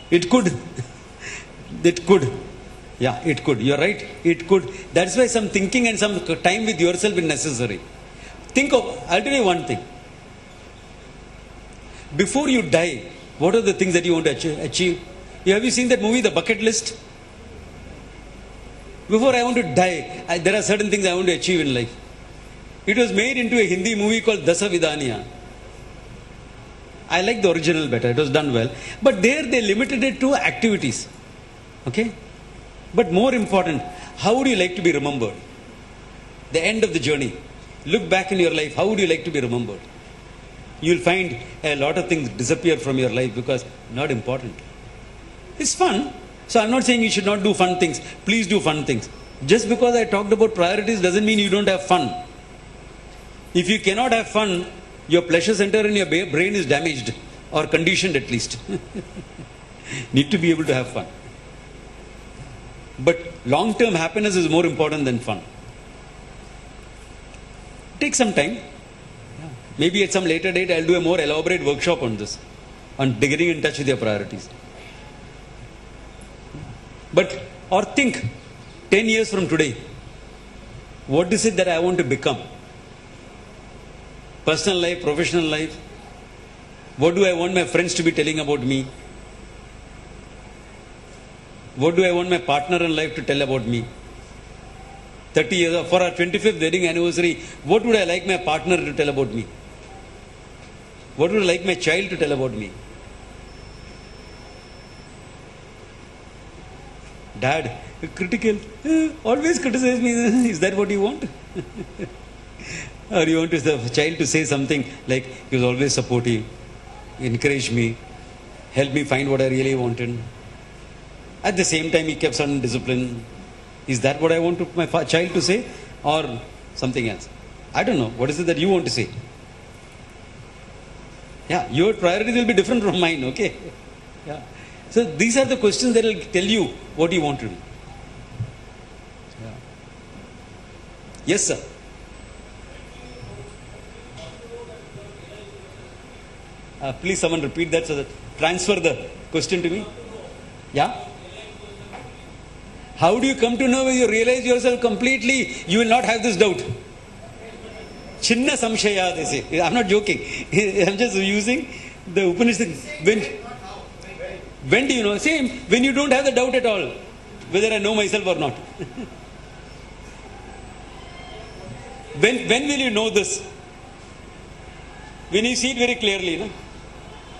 It could. It could. Yeah, it could. You're right. It could. That's why some thinking and some time with yourself is necessary. Think of, I'll tell you one thing. Before you die, what are the things that you want to achieve? Have you seen that movie, The Bucket List? Before I want to die, there are certain things I want to achieve in life. It was made into a Hindi movie called Dasa Vidaniya. I like the original better. It was done well. But there they limited it to activities. Okay? But more important, how would you like to be remembered? The end of the journey. Look back in your life. How would you like to be remembered? You'll find a lot of things disappear from your life because not important. It's fun. So I'm not saying you should not do fun things. Please do fun things. Just because I talked about priorities doesn't mean you don't have fun. If you cannot have fun, your pleasure center in your brain is damaged or conditioned at least. Need to be able to have fun. But long-term happiness is more important than fun. Take some time. Maybe at some later date I'll do a more elaborate workshop on this. On getting in touch with your priorities. But, or think, 10 years from today, what is it that I want to become? Personal life, professional life. What do I want my friends to be telling about me? What do I want my partner in life to tell about me? 30 years, for our 25th wedding anniversary, what would I like my partner to tell about me? What would I like my child to tell about me? Dad, critical, always criticize me. Is that what you want? Or you want the child to say something like, he was always supportive, encouraged me, helped me find what I really wanted. At the same time, he kept some discipline. Is that what I want my child to say? Or something else? I don't know. What is it that you want to say? Yeah, your priorities will be different from mine, okay? Yeah. So these are the questions that will tell you what you want to do. Yeah. Yes, sir. Please someone repeat that so that transfer the question to me. Yeah? How do you come to know when you realize yourself completely? You will not have this doubt. Chinna samshaya, they say. I'm not joking. I'm just using the Upanishad. When do you know? Same, when you don't have the doubt at all, whether I know myself or not. When will you know this? When you see it very clearly, no?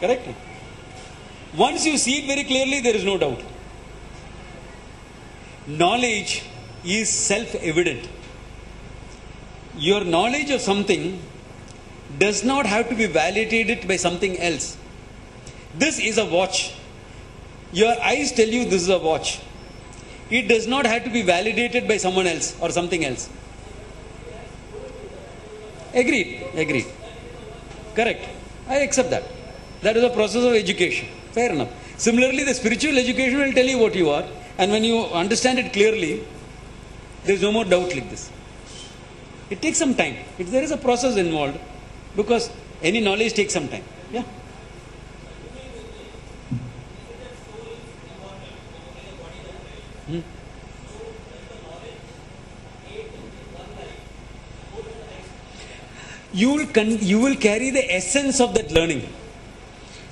Correct? Once you see it very clearly, there is no doubt. Knowledge is self-evident. Your knowledge of something does not have to be validated by something else. This is a watch. Your eyes tell you this is a watch. It does not have to be validated by someone else or something else. Agreed. Agreed. Correct. I accept that. That is a process of education. Fair enough. Similarly, the spiritual education will tell you what you are. And when you understand it clearly, there is no more doubt like this. It takes some time. There is a process involved because any knowledge takes some time. Yeah. You will carry the essence of that learning.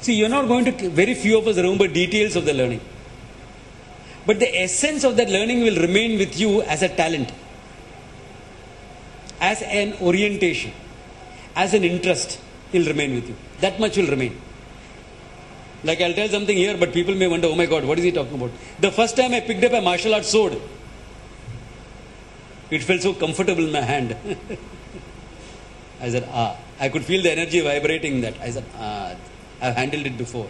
See, you're not going to, very few of us remember details of the learning. But the essence of that learning will remain with you as a talent, as an orientation, as an interest. It will remain with you. That much will remain. Like I'll tell something here, but people may wonder, oh my God, what is he talking about? The first time I picked up a martial arts sword, it felt so comfortable in my hand. I said, I could feel the energy vibrating in that. I said, I've handled it before.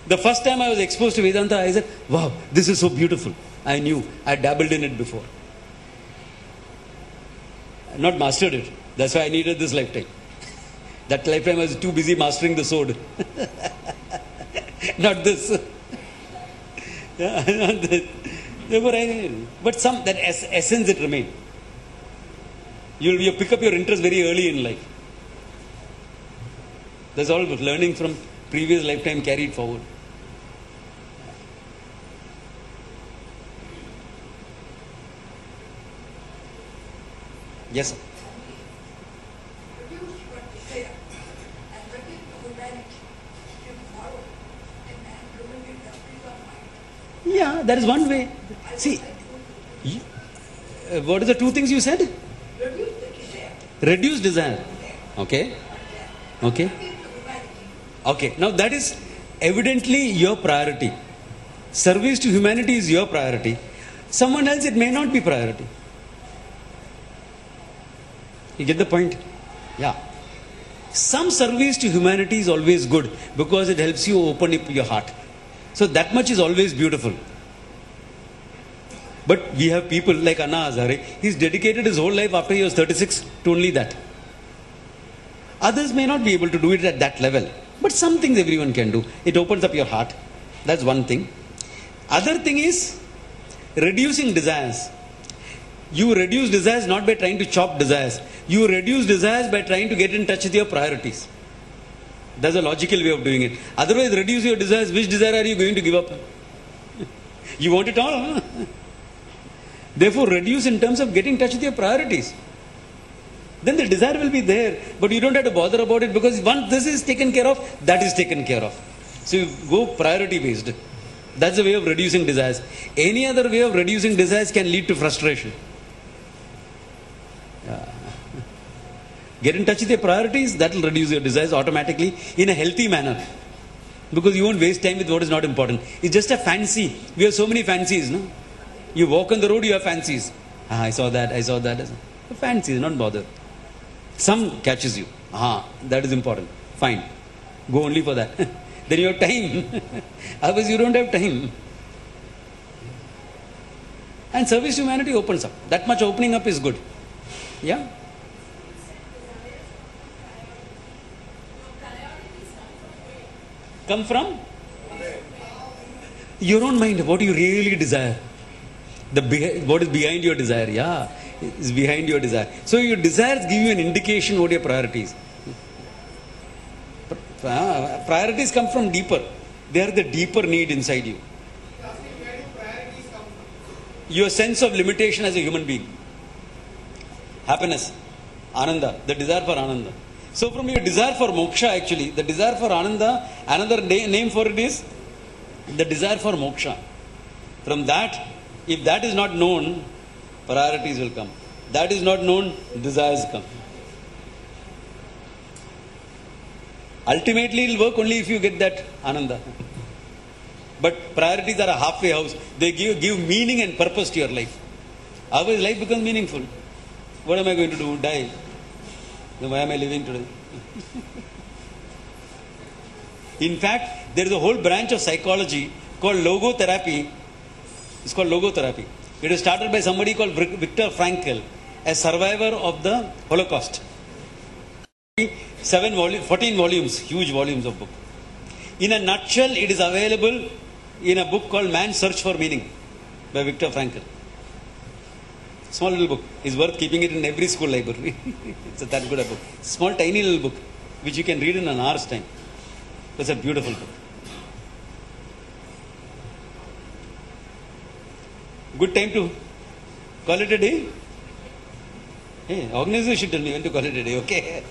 The first time I was exposed to Vedanta, I said, wow, this is so beautiful. I knew. I dabbled in it before. Not mastered it. That's why I needed this lifetime. That lifetime I was too busy mastering the sword. Not this. Not this. But that essence it remains. You pick up your interest very early in life. That's all learning from previous lifetime carried forward. Yes, sir. Reduce your desire and let it to humanity. You follow and man giving it the peace of mind. Yeah, that is one way. See, what is the two things you said? Reduce the desire. Reduce desire. Okay. Okay. Okay. Now that is evidently your priority. Service to humanity is your priority. Someone else, it may not be priority. You get the point? Yeah. Some service to humanity is always good because it helps you open up your heart. So that much is always beautiful. But we have people like Anna Hazare. He's dedicated his whole life after he was 36 to only that. Others may not be able to do it at that level. But some things everyone can do. It opens up your heart. That's one thing. Other thing is reducing desires. You reduce desires not by trying to chop desires. You reduce desires by trying to get in touch with your priorities. That's a logical way of doing it. Otherwise, reduce your desires. Which desire are you going to give up? You want it all? Huh? Therefore, reduce in terms of getting in touch with your priorities. Then the desire will be there. But you don't have to bother about it because once this is taken care of, that is taken care of. So you go priority based. That's the way of reducing desires. Any other way of reducing desires can lead to frustration. Get in touch with your priorities, that will reduce your desires automatically in a healthy manner. Because you won't waste time with what is not important. It's just a fancy. We have so many fancies, no? You walk on the road, you have fancies. I saw that, I saw that. Fancies, not bother. Some catches you. That is important. Fine. Go only for that. Then you have time. Otherwise you don't have time. And service to humanity opens up. That much opening up is good. Yeah? Come from? Your own mind. What you really desire. What is behind your desire? Yeah, is behind your desire. So your desires give you an indication what your priorities. Priorities come from deeper. They are the deeper need inside you. Your sense of limitation as a human being. Happiness. Ananda. The desire for Ananda. So from your desire for moksha actually, the desire for Ananda, another name for it is the desire for moksha. From that, if that is not known, priorities will come. That is not known, desires come. Ultimately, it will work only if you get that Ananda. But priorities are a halfway house. They give meaning and purpose to your life. Otherwise, life becomes meaningful. What am I going to do? Die. Then why am I living today? In fact, there is a whole branch of psychology called logotherapy. It's called logotherapy. It was started by somebody called Viktor Frankl, a survivor of the Holocaust. 14 volumes, huge volumes of book. In a nutshell, it is available in a book called Man's Search for Meaning by Viktor Frankl. Small little book. It's worth keeping it in every school library. It's that good a book. Small tiny little book which you can read in an hour's time. It's a beautiful book. Good time to call it a day? Hey, organizers should tell me when to call it a day, okay?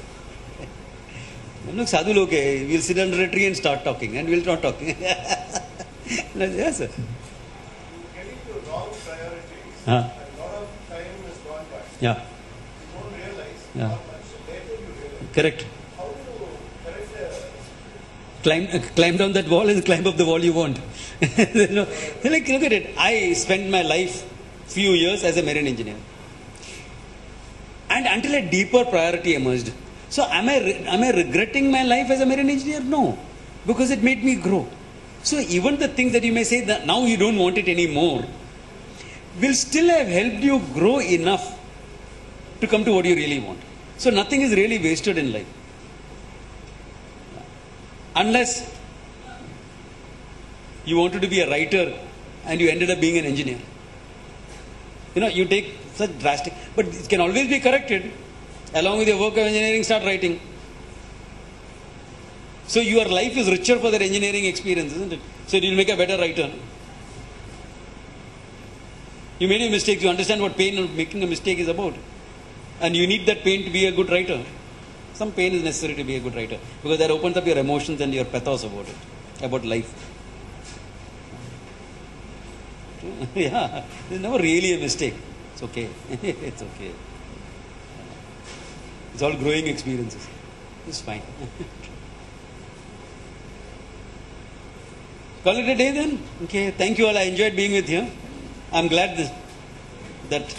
Look, sadhu log hai. We'll sit under a tree and start talking, and we'll not talking. Yes, sir. You get into wrong priorities. Huh. A lot of time has gone by. Yeah. You don't realize Yeah. how much later you realize. Correct. How do you correct Climb down that wall and climb up the wall you want. No, like, look at it. I spent my life, few years as a marine engineer. And until a deeper priority emerged. So am I regretting my life as a marine engineer? No. Because it made me grow. So even the things that you may say that now you don't want it anymore will still have helped you grow enough to come to what you really want. So nothing is really wasted in life. Unless you wanted to be a writer and you ended up being an engineer. You know, you take such drastic, but it can always be corrected. Along with your work of engineering, start writing. So your life is richer for that engineering experience, isn't it? So you'll make a better writer. You made a mistake, you understand what pain of making a mistake is about. And you need that pain to be a good writer. Some pain is necessary to be a good writer because that opens up your emotions and your pathos about it, about life. Yeah, it's never really a mistake. It's okay. It's okay. It's all growing experiences. It's fine. Call it a day then. Okay. Thank you all. I enjoyed being with you. I'm glad that